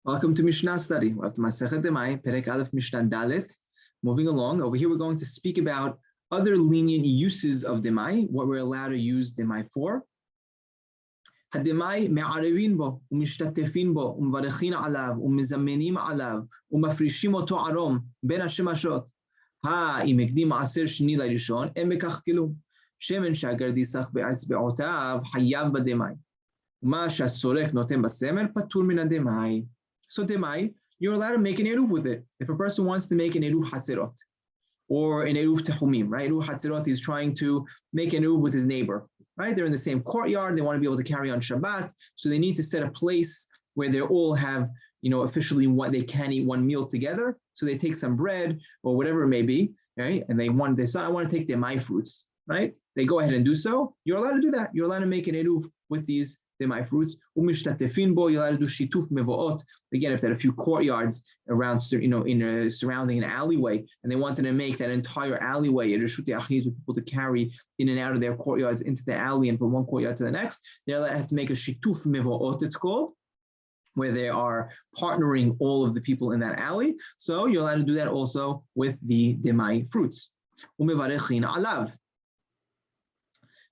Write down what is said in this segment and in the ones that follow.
Welcome to Mishna study. We're up to Masechet Demai, Perek Aleph Mishnah Dalet. Moving along, over here we're going to speak about other lenient uses of Demai, what we're allowed to use Demai for. הדמאי מערבים בו, ומשתתפים בו, ומברכין עליו, ומזמנים עליו, ומפרישים אותו ערום בין השמשות. אם הקדים מעשר שני לראשון, אין בכך כלום. שמן שהגרדי סח באצבעותיו, חייב בדמאי. ומה שהסורק נותן בסמל, פטור מן הדמאי. So Demai, you're allowed to make an eruv with it. If a person wants to make an eruv hatzirot or an eruv tehumim, right? Eruv hatzirot is trying to make an eruv with his neighbor, right? They're in the same courtyard. They want to be able to carry on Shabbat. So they need to set a place where they all have, officially what they can eat one meal together. So they take some bread or whatever it may be, right? And they say, I want to take Demai fruits, right? They go ahead and do so. You're allowed to do that. You're allowed to make an eruv with these Demai fruits. Umishtatefin bo, you're allowed to do shituf mevoot. Again, if there are a few courtyards around, surrounding an alleyway, and they wanted to make that entire alleyway for people to carry in and out of their courtyards into the alley and from one courtyard to the next, they have to make a shituf mevoot, it's called, where they are partnering all of the people in that alley. So you're allowed to do that also with the Demai fruits. Umevarechin alav.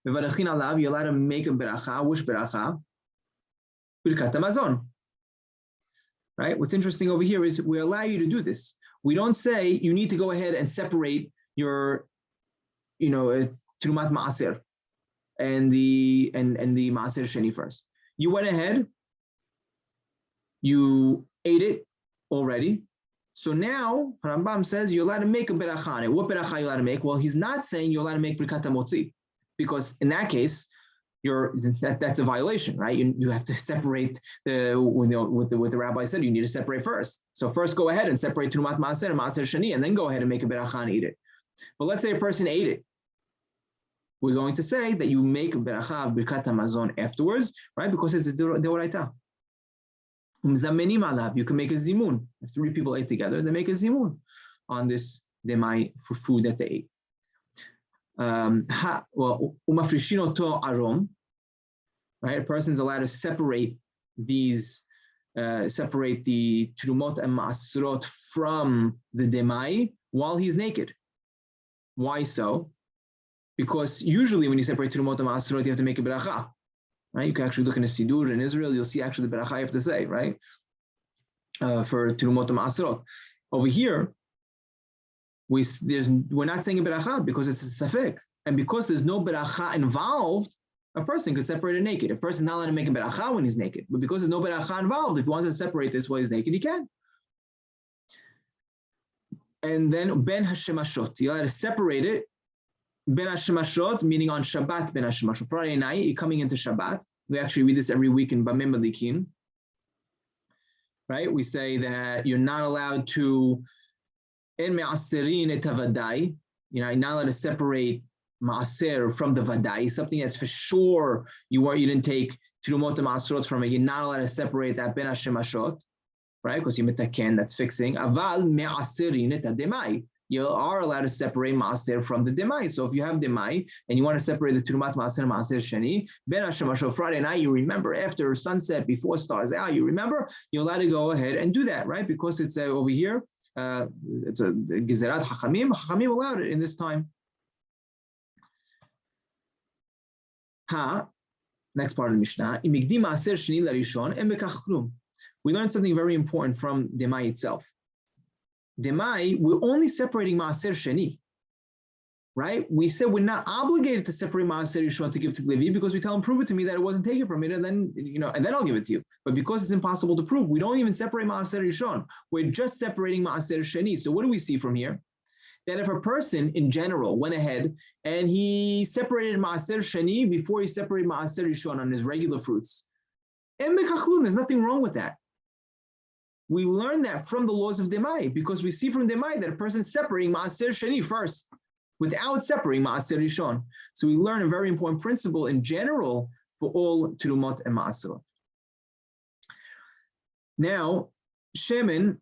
You're allowed to make a beracha. Which beracha? Birkat hamazon. Right? What's interesting over here is we allow you to do this. We don't say you need to go ahead and separate your, Trumat Maaser and the Maaser Sheni first. You went ahead, you ate it already. So now Rambam says you're allowed to make a beracha on it. What beracha are you allowed to make? Well, he's not saying you're allowed to make Birkat hamotzi, because in that case, that's a violation, right? You have to separate with the rabbi said, you need to separate first. So first go ahead and separate Trumat Maaser and Maaser Shani, and then go ahead and make a beracha and eat it. But let's say a person ate it. We're going to say that you make a beracha of Birkat hamazon afterwards, right? Because it's a deoraita. You can make a zimun. If 3 people ate together, they make a zimun on this demai for food that they ate. Umafrishin oto arom, right? A person's allowed to separate these, separate the trumot and maasrot from the demai while he's naked. Why so? Because usually when you separate trumot and maasrot, you have to make a beracha, right? You can actually look in a sidur in Israel, you'll see actually the beracha you have to say, right? For trumot and maasrot. Over here, we're not saying a beracha because it's a safek. And because there's no beracha involved, a person could separate it naked. A person's not allowed to make a beracha when he's naked. But because there's no beracha involved, if he wants to separate this while he's naked, he can. And then ben hashemashot, you're allowed to separate it. Ben hashemashot, meaning on Shabbat ben hashemashot. Friday night, you're coming into Shabbat. We actually read this every week in Bamim Malikin. Right? We say that you're not allowed to you're not allowed to separate maaser from the vadai, something that's for sure you didn't take trumot and maaserot from it. You're not allowed to separate that ben hashemashot, right? Because you mitaken, that's fixing. Aval me'aserin et demai. You are allowed to separate maaser from the demai. So if you have demai and you want to separate the trumat maaser and maaser sheni, ben hashemashot, Friday night, you remember after sunset, before stars out, you remember, you're allowed to go ahead and do that, right? Because it's over here. It's a gezerat hachamim. Hachamim allowed it in this time. Next part of the Mishnah. We learned something very important from Demai itself. Demai, we're only separating maaser sheni, right? We said we're not obligated to separate maaser rishon to give to Levi because we tell him, prove it to me that it wasn't taken from it, and then and then I'll give it to you. But because it's impossible to prove, we don't even separate maaser rishon. We're just separating maaser sheni. So what do we see from here? That if a person in general went ahead and he separated maaser sheni before he separated maaser rishon on his regular fruits, there's nothing wrong with that. We learn that from the laws of Demai because we see from Demai that a person is separating maaser sheni first, without separating maaser rishon. So we learn a very important principle in general for all trumot and maaserot. Now, shemen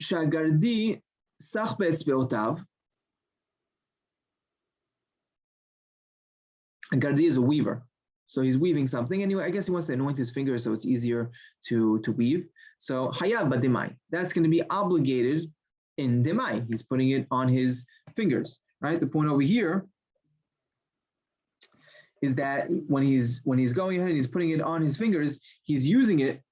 shagardi sach be'etzbeotav. A gardi is a weaver. So he's weaving something, and I guess he wants to anoint his fingers so it's easier to weave. So hayav b'demai, that's going to be obligated in demai. He's putting it on his fingers, right? The point over here is that when he's going ahead and he's putting it on his fingers, he's using it,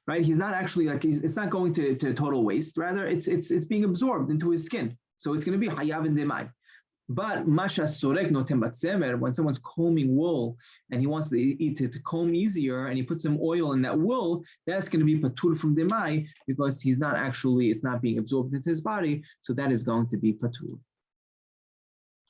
right? He's not actually it's not going to total waste. Rather, it's being absorbed into his skin. So it's going to be hayav and demai. But masha sorek notem batsemer, when someone's combing wool and he wants to comb easier and he puts some oil in that wool, that's going to be patur from demai because it's not being absorbed into his body. So that is going to be patur.